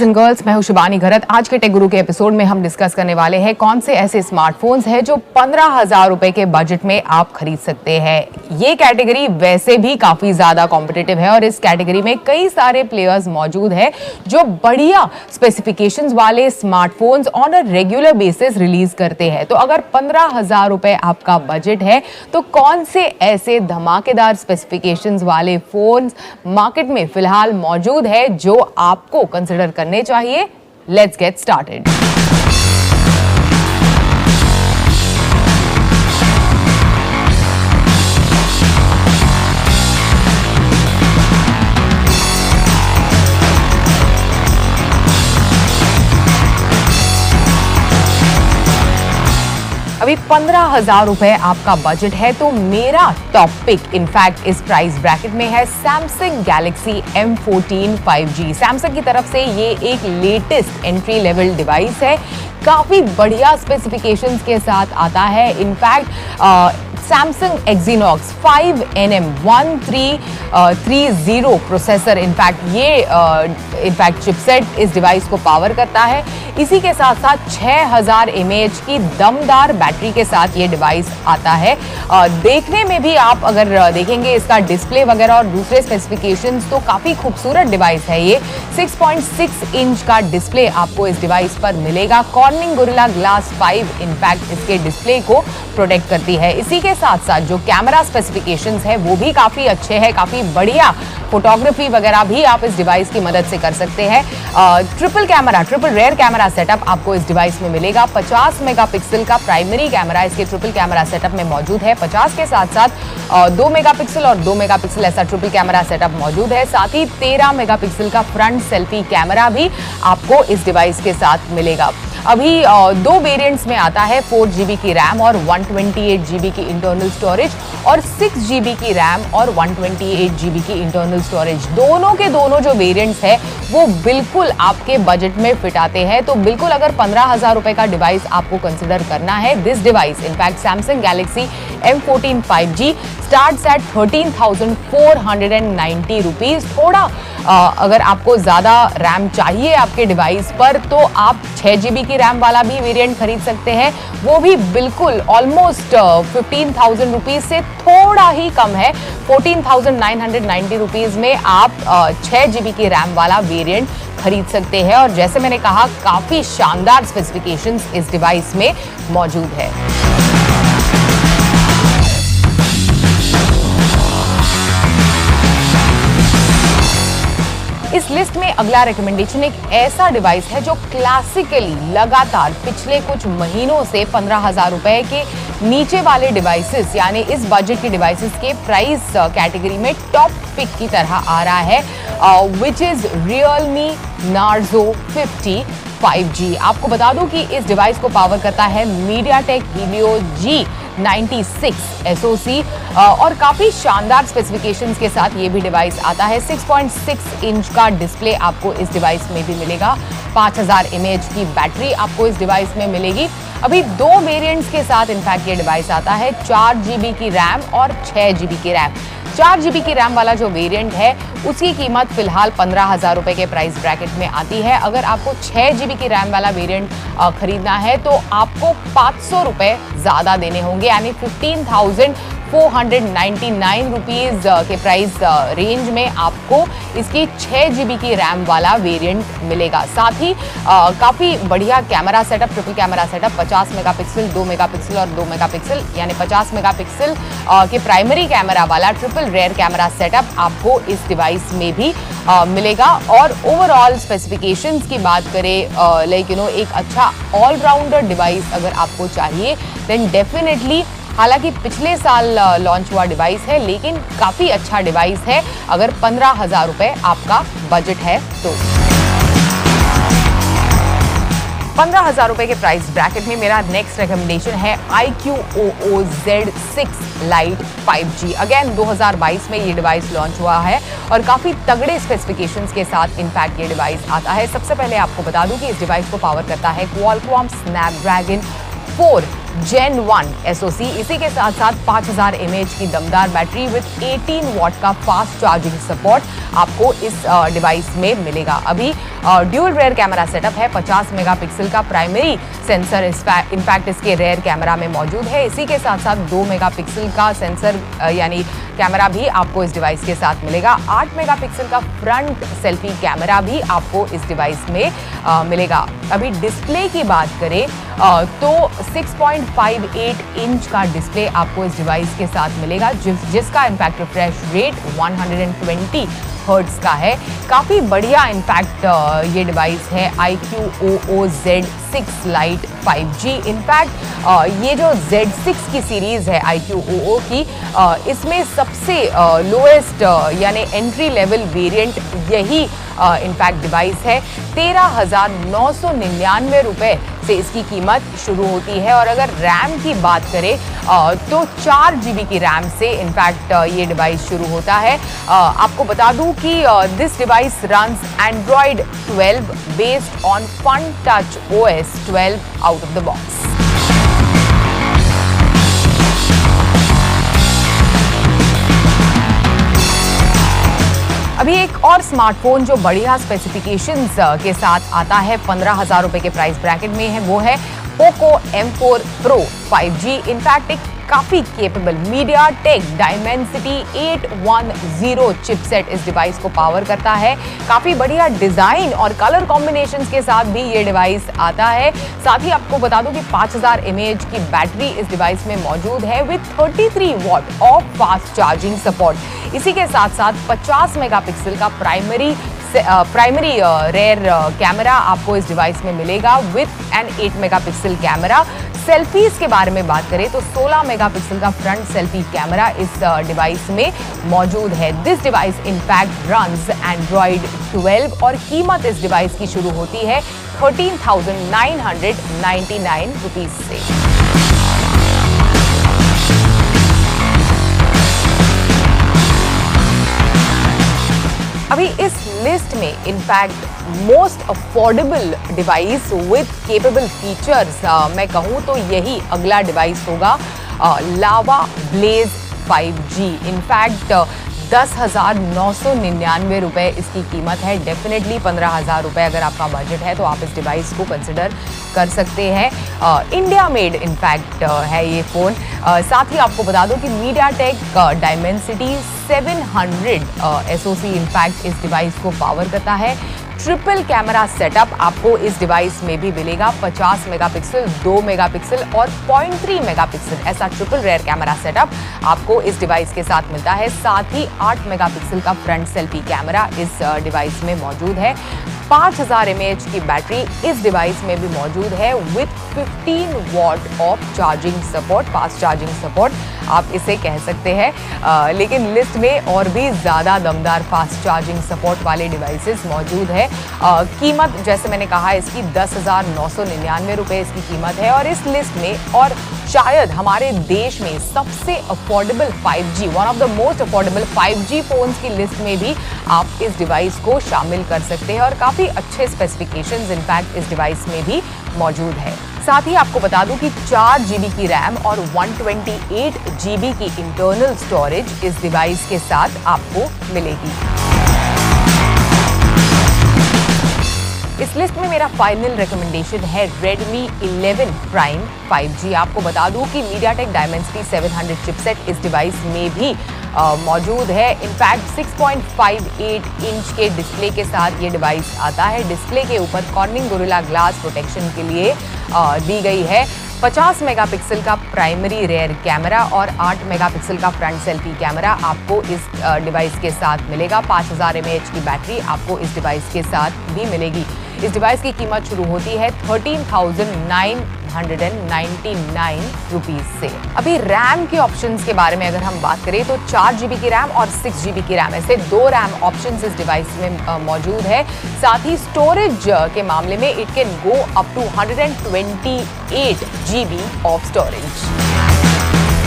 And girls, मैं हूं शिवानी घरत। आज के टेक गुरु के एपिसोड में हम डिस्कस करने वाले हैं कौन से ऐसे स्मार्टफोन्स हैं जो 15,000 रुपए के बजट में आप खरीद सकते हैं। ये कैटेगरी वैसे भी काफी ज्यादा कॉम्पिटिटिव है और इस कैटेगरी में कई सारे प्लेयर्स मौजूद हैं जो बढ़िया स्पेसिफिकेशंस वाले smartphones on a regular basis release करते हैं। तो अगर 15,000 रुपए आपका बजट है तो कौन से ऐसे धमाकेदार स्पेसिफिकेशंस वाले फोन्स मार्केट में फिलहाल मौजूद है जो आपको कंसिडर करने चाहिए। Let's get started. अभी 15,000 रुपए आपका बजट है तो मेरा टॉप पिक इनफैक्ट इस प्राइस ब्रैकेट में है Samsung Galaxy M14 5G। Samsung की तरफ से ये एक लेटेस्ट एंट्री लेवल डिवाइस है, काफी बढ़िया स्पेसिफिकेशंस के साथ आता है। In fact Samsung Exynos 5nm 1330 processor in fact chipset इस डिवाइस को पावर करता है। इसी के साथ साथ 6000 mAh की दमदार बैटरी के साथ ये डिवाइस आता है। देखने में भी आप अगर देखेंगे इसका डिस्प्ले वगैरह और दूसरे स्पेसिफिकेशंस तो काफी खूबसूरत डिवाइस है। ये 6.6 इंच का डिस्प्ले आपको इस डिवाइस पर मिलेगा। कॉर्निंग गोरिल्ला ग्लास 5 इनफैक्ट इसके डिस्प्ले को प्रोटेक्ट करती है। इसी के साथ साथ जो कैमरा स्पेसिफिकेशंस है वो भी काफी अच्छे हैं, काफी बढ़िया फोटोग्राफी वगैरह भी आप इस डिवाइस की मदद से कर सकते हैं। ट्रिपल रेयर कैमरा सेटअप आपको इस डिवाइस में मिलेगा। 50 मेगापिक्सल का प्राइमरी कैमरा इसके ट्रिपल कैमरा सेटअप में मौजूद है। 50 के साथ साथ 2 मेगापिक्सल और 2 मेगापिक्सल ऐसा ट्रिपल कैमरा सेटअप मौजूद है। साथ ही 13 मेगापिक्सल का फ्रंट सेल्फी कैमरा भी आपको इस डिवाइस के साथ मिलेगा। अभी दो वेरिएंट्स में आता है, 4GB की रैम और 128GB की इंटरनल स्टोरेज और 6GB की रैम और 128GB की इंटरनल स्टोरेज। दोनों के दोनों जो वेरिएंट्स है वो बिल्कुल आपके बजट में फिट आते हैं। तो बिल्कुल अगर 15,000 रुपए का डिवाइस आपको कंसिडर करना है, this device in fact Samsung Galaxy M14 5G starts at 13,490 rupees. थोड़ा अगर आपको ज्यादा रैम चाहिए आपके डिवाइस पर तो आप 6GB की रैम वाला भी वेरिएंट खरीद सकते हैं। वो भी बिल्कुल ऑलमोस्ट 15,000 रुपीज से थोड़ा ही कम है। 14,990 रुपीज में आप 6GB की रैम वाला वेरिएंट खरीद सकते हैं। और जैसे मैंने कहा, काफी शानदार स्पेसिफिकेशंस इस डिवाइस में मौजूद है। इस लिस्ट में अगला रिकमेंडेशन एक ऐसा डिवाइस है जो क्लासिकली लगातार पिछले कुछ महीनों से 15,000 रुपए के नीचे वाले डिवाइसेस यानी इस बजट के डिवाइसेस के प्राइस कैटेगरी में टॉप पिक की तरह आ रहा है, which is Realme Narzo 50 5G। आपको बता दूं कि इस डिवाइस को पावर करता है MediaTek Helio G96 SoC और काफी शानदार स्पेसिफिकेशंस के साथ ये भी डिवाइस आता है। 6.6 इंच का डिस्प्ले आपको इस डिवाइस में भी मिलेगा। 5000 mAh की बैटरी आपको इस डिवाइस में मिलेगी। अभी दो वेरिएंट्स के साथ इनफैक्ट ये डिवाइस आता है, 4GB की रैम और 6GB की रैम। 4GB की रैम वाला जो वेरिएंट है उसकी कीमत फिलहाल 15,000 रुपए के प्राइस ब्रैकेट में आती है। अगर आपको 6GB की रैम वाला वेरिएंट खरीदना है तो आपको 500 रुपए ज्यादा देने होंगे, यानी 15,499 रुपीज के प्राइस रेंज में आपको इसकी 6GB की रैम वाला वेरिएंट मिलेगा। साथ ही काफी बढ़िया camera setup, triple camera setup, 50 megapixel, 2 megapixel और 2 मेगापिक्सल यानी 50 मेगापिक्सल के प्राइमरी कैमरा वाला ट्रिपल रेयर कैमरा सेटअप आपको इस डिवाइस में भी मिलेगा। और ओवरऑल स्पेसिफिकेशंस की बात करें, एक अच्छा ऑलराउंडर डिवाइस अगर आपको चाहिए देन डेफिनेटली, हालांकि पिछले साल लॉन्च हुआ डिवाइस है लेकिन काफी अच्छा डिवाइस है अगर 15,000 रुपए आपका बजट है तो। 15,000 रुपए के प्राइस ब्रैकेट में मेरा नेक्स्ट रिकमेंडेशन है iQOO Z6 Lite 5G। Again 2022 में ये डिवाइस लॉन्च हुआ है और काफी तगड़े स्पेसिफिकेशंस के साथ इनफैक्ट ये डिवाइस आता है। सबसे पहले आपको बता दूं कि इस डिवाइस को पावर करता है Qualcomm Snapdragon 4 Gen 1 SoC, इसी के साथ साथ 5000 mAh की दमदार बैटरी विद 18 वॉट का फास्ट चार्जिंग सपोर्ट आपको इस डिवाइस में मिलेगा। अभी ड्यूल रेयर कैमरा सेटअप है, 50 मेगापिक्सल का प्राइमरी सेंसर इनफैक्ट इसके रेयर कैमरा में मौजूद है। इसी के साथ साथ 2 मेगापिक्सल का सेंसर यानी कैमरा भी आपको इस डिवाइस के साथ मिलेगा। 8 मेगापिक्सल का फ्रंट सेल्फी कैमरा भी आपको इस डिवाइस में मिलेगा। अभी डिस्प्ले की बात करें तो 6.58 इंच का डिस्प्ले आपको इस डिवाइस के साथ मिलेगा, जिसका इनफैक्ट रिफ्रेश रेट 120 हर्ट्ज का है। काफ़ी बढ़िया इनफैक्ट ये डिवाइस है iQOO Z6 Lite 5G। In fact ये जो Z6 की सीरीज़ है iQOO की, इसमें सबसे लोएस्ट यानी एंट्री लेवल वेरिएंट यही इनफैक्ट डिवाइस है। 13,999 रुपए से इसकी कीमत शुरू होती है। और अगर रैम की बात करें तो 4 GB की रैम से इनफैक्ट ये डिवाइस शुरू होता है। आपको बता दूं कि this device runs Android 12 based on Fun Touch OS 12 out of the box. अभी एक और स्मार्टफोन जो बढ़िया स्पेसिफिकेशंस के साथ आता है, 15,000 रुपए के प्राइस ब्रैकेट में है, वो है Poco M4 Pro 5G। In fact एक काफी केपेबल MediaTek Dimensity 810 चिपसेट इस डिवाइस को पावर करता है। काफी बढ़िया डिजाइन और कलर कॉम्बिनेशंस के साथ भी ये डिवाइस आता है। साथ ही आपको बता दूं कि 5000 mAh की बैटरी इस डिवाइस में मौजूद है with 33 what of fast charging support. इसी के साथ साथ 50 मेगापिक्सल का प्राइमरी रेयर कैमरा आपको इस डिवाइस में मिलेगा with an 8 megapixel camera. Selfies के बारे में बात करें तो 16 मेगापिक्सल का फ्रंट सेल्फी कैमरा इस डिवाइस में मौजूद है। This device in fact runs Android 12 और कीमत इस डिवाइस की शुरू होती है 13,999 रुपीज से। अभी इस लिस्ट में in fact most affordable device with capable features मैं कहूँ तो यही अगला डिवाइस होगा, लावा ब्लेज 5G। इनफैक्ट 10,999 रुपए इसकी कीमत है। डेफिनेटली 15,000 रुपए अगर आपका बजट है तो आप इस डिवाइस को कंसिडर कर सकते हैं। इंडिया मेड इनफैक्ट है ये फ़ोन। साथ ही आपको बता दूं कि MediaTek Dimensity 700 SoC इनफैक्ट इस डिवाइस को पावर करता है। ट्रिपल कैमरा सेटअप आपको इस डिवाइस में भी मिलेगा, 50 मेगापिक्सल, 2 मेगापिक्सल और 0.3 मेगापिक्सल ऐसा ट्रिपल रेयर कैमरा सेटअप आपको इस डिवाइस के साथ मिलता है। साथ ही 8 मेगापिक्सल का फ्रंट सेल्फी कैमरा इस डिवाइस में मौजूद है। 5000 mAh की बैटरी इस डिवाइस में भी मौजूद है with 15 what of charging support, fast charging support आप इसे कह सकते हैं। लेकिन लिस्ट में और भी ज़्यादा दमदार फास्ट चार्जिंग सपोर्ट वाले डिवाइसेस मौजूद है। कीमत जैसे मैंने कहा इसकी 10,999 रुपये इसकी कीमत है। और इस लिस्ट में और शायद हमारे देश में सबसे affordable 5G, one of the most affordable 5G phones की लिस्ट में भी आप इस डिवाइस को शामिल कर सकते हैं। और काफ़ी अच्छे स्पेसिफिकेशंस इनफैक्ट इस डिवाइस में भी मौजूद है। साथ ही आपको बता दूं कि 4 GB की रैम और 128 GB की इंटरनल स्टोरेज इस डिवाइस के साथ आपको मिलेगी। इस लिस्ट में मेरा फाइनल रिकमेंडेशन है Redmi 11 Prime 5G। आपको बता दूं कि MediaTek Dimensity 700 चिपसेट इस डिवाइस में भी मौजूद है। इनफैक्ट 6.58 इंच के डिस्प्ले के साथ ये डिवाइस आता है। डिस्प्ले के ऊपर कॉर्निंग गोरिल्ला ग्लास प्रोटेक्शन के लिए दी गई है। 50 मेगापिक्सल का प्राइमरी रेयर कैमरा और 8 मेगापिक्सल का फ्रंट सेल्फी कैमरा आपको इस डिवाइस के साथ मिलेगा। 5000 mAh की बैटरी आपको इस डिवाइस के साथ भी मिलेगी। इस डिवाइस की कीमत शुरू होती है 13,999 रुपीज से। अभी रैम के ऑप्शंस के बारे में अगर हम बात करें तो 4 GB की रैम और 6 GB की रैम, ऐसे 2 रैम ऑप्शंस इस डिवाइस में मौजूद है। साथ ही स्टोरेज के मामले में it can go up to 128 GB of storage.